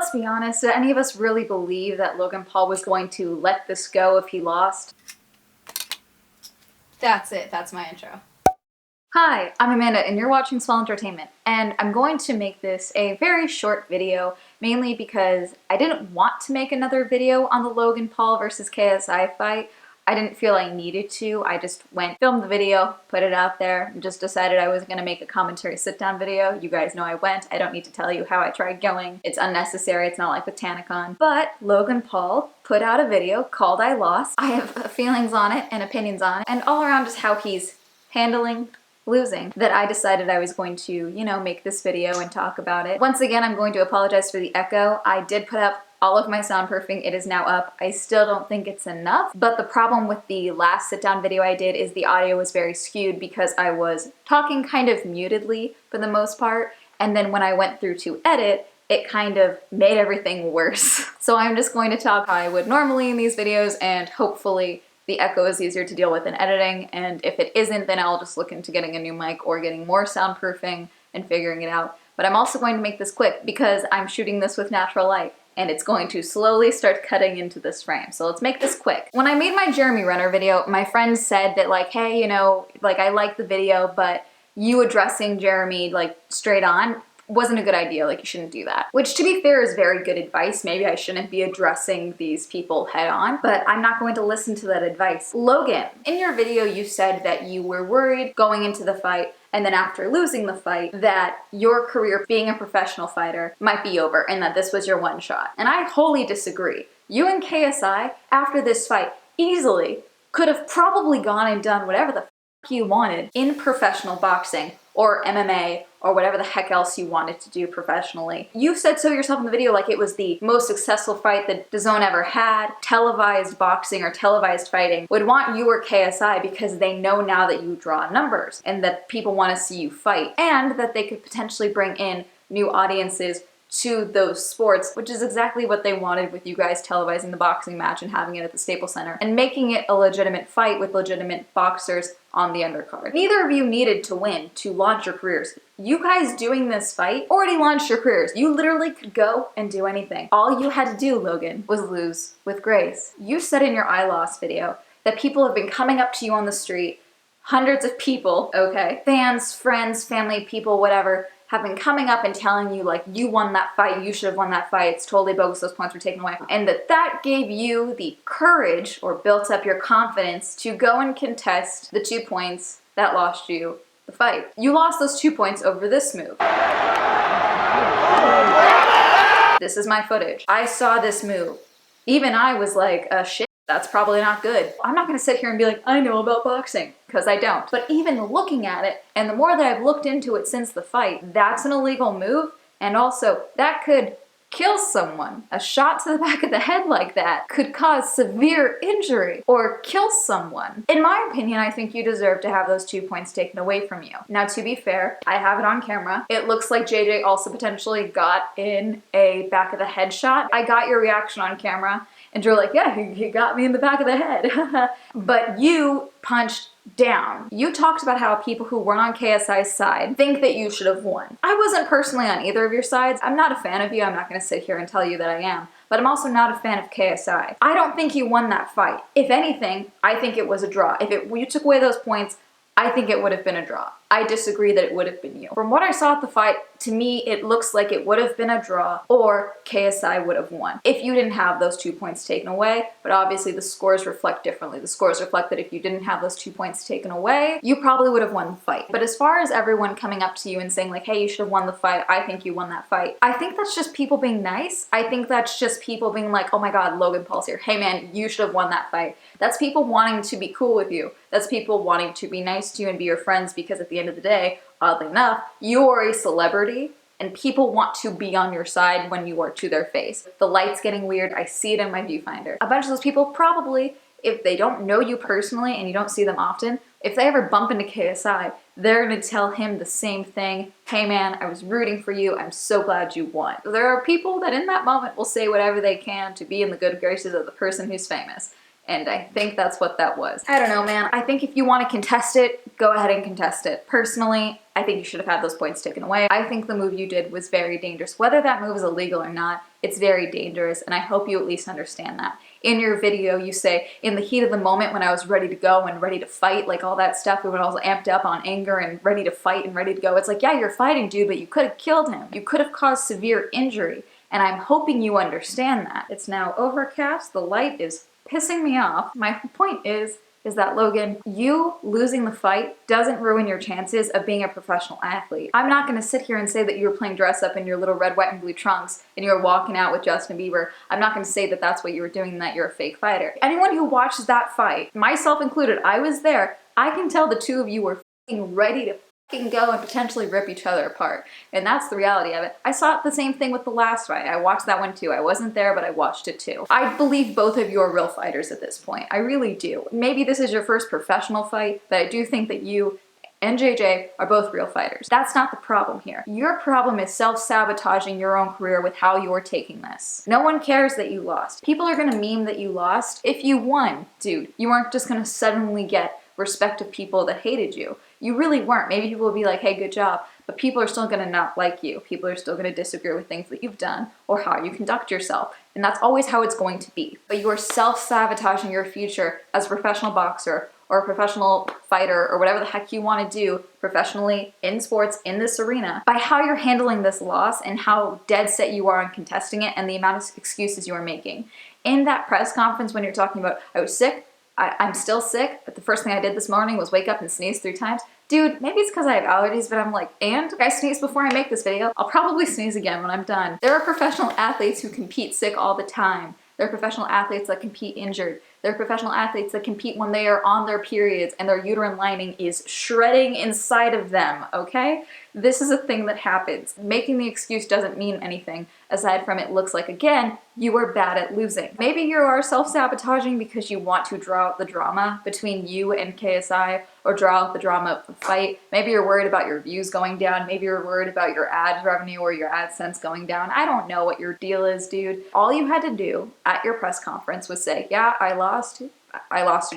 let's be honest, did any of us really believe that Logan Paul was going to let this go if he lost? That's it. That's my intro. Hi, I'm Amanda and you're watching Swell Entertainment, and I'm going to make this a very short video, mainly because I didn't want to make another video on the Logan Paul versus KSI fight. I didn't feel I needed to. I just filmed the video, put it out there, and just decided I was going to make a commentary sit-down video. You guys know I went. I don't need to tell you how I tried going. It's unnecessary. It's not like with Tanacon. But Logan Paul put out a video called I Lost. I have feelings on it and opinions on it, and all around just how he's handling losing, that I decided I was going to, you know, make this video and talk about it. Once again, I'm going to apologize for the echo. I did put up all of my soundproofing. It is now up. I still don't think it's enough, but the problem with the last sit-down video I did is the audio was very skewed because I was talking kind of mutedly for the most part, and then when I went through to edit, it kind of made everything worse. So I'm just going to talk how I would normally in these videos, and hopefully the echo is easier to deal with in editing, and if it isn't, then I'll just look into getting a new mic or getting more soundproofing and figuring it out. But I'm also going to make this quick because I'm shooting this with natural light, and it's going to slowly start cutting into this frame. So let's make this quick. When I made my Jeremy Renner video, my friends said that like, hey, you know, like I like the video, but you addressing Jeremy like straight on wasn't a good idea, like you shouldn't do that. Which to be fair is very good advice. Maybe I shouldn't be addressing these people head on, but I'm not going to listen to that advice. Logan, in your video you said that you were worried going into the fight and then after losing the fight that your career being a professional fighter might be over and that this was your one shot. And I wholly disagree. You and KSI, after this fight, easily could have probably gone and done whatever the f you wanted in professional boxing or MMA or whatever the heck else you wanted to do professionally. You said so yourself in the video, like it was the most successful fight that DAZN ever had. Televised boxing or televised fighting would want you or KSI because they know now that you draw numbers and that people want to see you fight, and that they could potentially bring in new audiences to those sports, which is exactly what they wanted with you guys televising the boxing match and having it at the Staples Center and making it a legitimate fight with legitimate boxers on the undercard. Neither of you needed to win to launch your careers. You guys doing this fight already launched your careers. You literally could go and do anything. All you had to do, Logan, was lose with grace. You said in your I Lost video that people have been coming up to you on the street, hundreds of people, okay, fans, friends, family, people, whatever, have been coming up and telling you like, you won that fight, you should have won that fight, it's totally bogus, those points were taken away. And that gave you the courage, or built up your confidence, to go and contest the 2 points that lost you the fight. You lost those 2 points over this move. This is my footage. I saw this move. Even I was like, shit, that's probably not good. I'm not gonna sit here and be like, I know about boxing, because I don't. But even looking at it, and the more that I've looked into it since the fight, that's an illegal move, and also that could kill someone. A shot to the back of the head like that could cause severe injury or kill someone. In my opinion, I think you deserve to have those 2 points taken away from you. Now, to be fair, I have it on camera. It looks like JJ also potentially got in a back of the head shot. I got your reaction on camera, and you're like, yeah, he got me in the back of the head. But you punched down. You talked about how people who weren't on KSI's side think that you should have won. I wasn't personally on either of your sides. I'm not a fan of you. I'm not going to sit here and tell you that I am. But I'm also not a fan of KSI. I don't think you won that fight. If anything, I think it was a draw. If you took away those points, I think it would have been a draw. I disagree that it would have been you. From what I saw at the fight, to me, it looks like it would have been a draw or KSI would have won if you didn't have those 2 points taken away. But obviously the scores reflect differently. The scores reflect that if you didn't have those 2 points taken away, you probably would have won the fight. But as far as everyone coming up to you and saying like, hey, you should have won the fight, I think you won that fight, I think that's just people being nice. I think that's just people being like, oh my God, Logan Paul's here. Hey man, you should have won that fight. That's people wanting to be cool with you. That's people wanting to be nice to you and be your friends, because at the end of the day, oddly enough, you are a celebrity and people want to be on your side when you are to their face. The light's getting weird. I see it in my viewfinder. A bunch of those people probably, if they don't know you personally and you don't see them often, if they ever bump into KSI, they're gonna tell him the same thing. Hey man, I was rooting for you. I'm so glad you won. There are people that in that moment will say whatever they can to be in the good graces of the person who's famous. And I think that's what that was. I don't know, man. I think if you want to contest it, go ahead and contest it. Personally, I think you should have had those points taken away. I think the move you did was very dangerous. Whether that move is illegal or not, It's very dangerous, and I hope you at least understand that. In your video, you say, in the heat of the moment when I was ready to go and ready to fight, like all that stuff, when I was amped up on anger and ready to fight and ready to go, it's like, yeah, you're fighting, dude, but you could have killed him. You could have caused severe injury, and I'm hoping you understand that. It's now overcast, the light is pissing me off. My point is that, Logan, you losing the fight doesn't ruin your chances of being a professional athlete. I'm not gonna sit here and say that you were playing dress up in your little red, white, and blue trunks and you were walking out with Justin Bieber. I'm not gonna say that that's what you were doing and that you're a fake fighter. Anyone who watches that fight, myself included, I was there, I can tell the two of you were fucking ready to fucking go and potentially rip each other apart. And that's the reality of it. I saw the same thing with the last fight. I watched that one too. I wasn't there, but I watched it too. I believe both of you are real fighters at this point. I really do. Maybe this is your first professional fight, but I do think that you and JJ are both real fighters. That's not the problem here. Your problem is self-sabotaging your own career with how you're taking this. No one cares that you lost. People are gonna meme that you lost. If you won, dude, you aren't just gonna suddenly get respect of people that hated you. You really weren't. Maybe people will be like, hey, good job, but people are still gonna not like you. People are still gonna disagree with things that you've done or how you conduct yourself. And that's always how it's going to be. But you are self-sabotaging your future as a professional boxer or a professional fighter or whatever the heck you want to do professionally in sports in this arena by how you're handling this loss and how dead set you are on contesting it and the amount of excuses you are making. In that press conference when you're talking about, I was sick, I'm still sick, but the first thing I did this morning was wake up and sneeze 3 times. Dude, maybe it's because I have allergies, but I'm like, and I sneezed before I make this video. I'll probably sneeze again when I'm done. There are professional athletes who compete sick all the time. There are professional athletes that compete injured. There are professional athletes that compete when they are on their periods and their uterine lining is shredding inside of them, okay? This is a thing that happens. Making the excuse doesn't mean anything, aside from it looks like, again, you were bad at losing. Maybe you are self-sabotaging because you want to draw out the drama between you and KSI, or draw out the drama of the fight. Maybe you're worried about your views going down. Maybe you're worried about your ad revenue or your AdSense going down. I don't know what your deal is, dude. All you had to do at your press conference was say, yeah, I lost to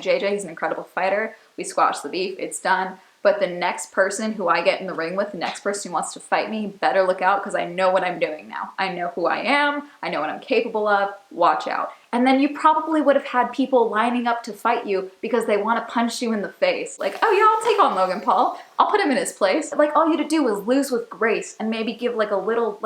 JJ. He's an incredible fighter. We squashed the beef. It's done. But the next person who I get in the ring with, the next person who wants to fight me, better look out because I know what I'm doing now. I know who I am. I know what I'm capable of. Watch out. And then you probably would have had people lining up to fight you because they want to punch you in the face. Like, oh yeah, I'll take on Logan Paul. I'll put him in his place. Like, all you had to do was lose with grace and maybe give like a little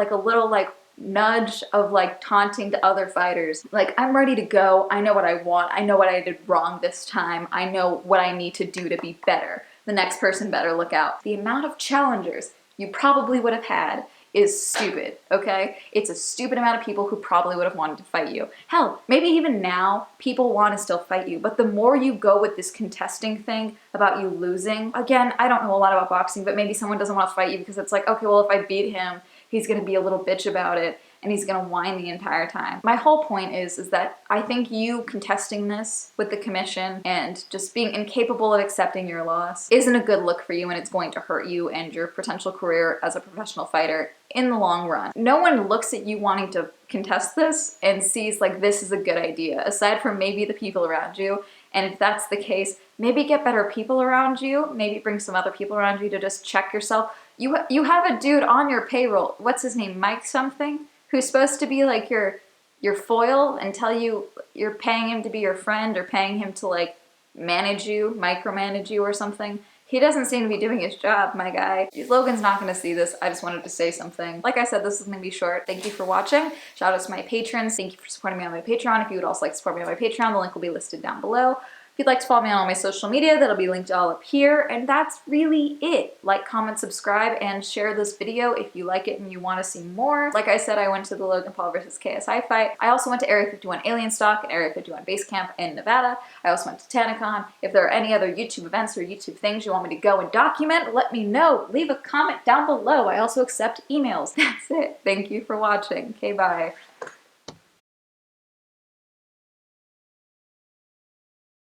nudge of like taunting to other fighters. Like, I'm ready to go. I know what I want. I know what I did wrong this time. I know what I need to do to be better. The next person better look out. The amount of challengers you probably would have had is stupid, okay? It's a stupid amount of people who probably would have wanted to fight you. Hell, maybe even now, people want to still fight you, but the more you go with this contesting thing about you losing, again, I don't know a lot about boxing, but maybe someone doesn't want to fight you because it's like, okay, well, if I beat him, he's gonna be a little bitch about it, and he's gonna whine the entire time. My whole point is that I think you contesting this with the commission and just being incapable of accepting your loss isn't a good look for you, and it's going to hurt you and your potential career as a professional fighter in the long run. No one looks at you wanting to contest this and sees like this is a good idea, aside from maybe the people around you. And if that's the case, maybe get better people around you, maybe bring some other people around you to just check yourself. You have a dude on your payroll, what's his name, Mike something, who's supposed to be like your foil and tell you you're paying him to be your friend or paying him to like manage you, micromanage you or something. He doesn't seem to be doing his job, my guy. Logan's not gonna see this. I just wanted to say something. Like I said, this is gonna be short. Thank you for watching. Shout out to my patrons. Thank you for supporting me on my Patreon. If you would also like to support me on my Patreon, the link will be listed down below. If you'd like to follow me on all my social media, that'll be linked all up here. And that's really it. Like, comment, subscribe, and share this video if you like it and you want to see more. Like I said, I went to the Logan Paul versus KSI fight. I also went to Area 51 Alien Stock and Area 51 Base Camp in Nevada. I also went to TanaCon. If there are any other YouTube events or YouTube things you want me to go and document, let me know. Leave a comment down below. I also accept emails. That's it. Thank you for watching. Okay, bye.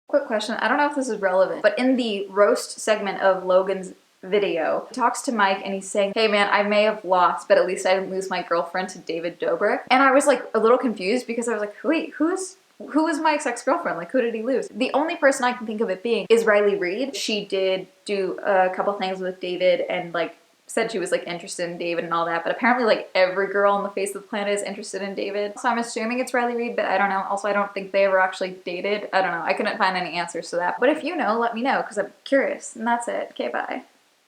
Quick question, I don't know if this is relevant, but in the roast segment of Logan's video, he talks to Mike and he's saying, hey man, I may have lost, but at least I didn't lose my girlfriend to David Dobrik. And I was like a little confused because I was like, wait, who was Mike's ex-girlfriend? Like, who did he lose? The only person I can think of it being is Riley Reid. She did do a couple things with David and like said she was like interested in David and all that, but apparently like every girl on the face of the planet is interested in David. So I'm assuming it's Riley Reid, but I don't know. Also, I don't think they ever actually dated. I don't know. I couldn't find any answers to that. But if you know, let me know because I'm curious. And that's it. Okay, bye.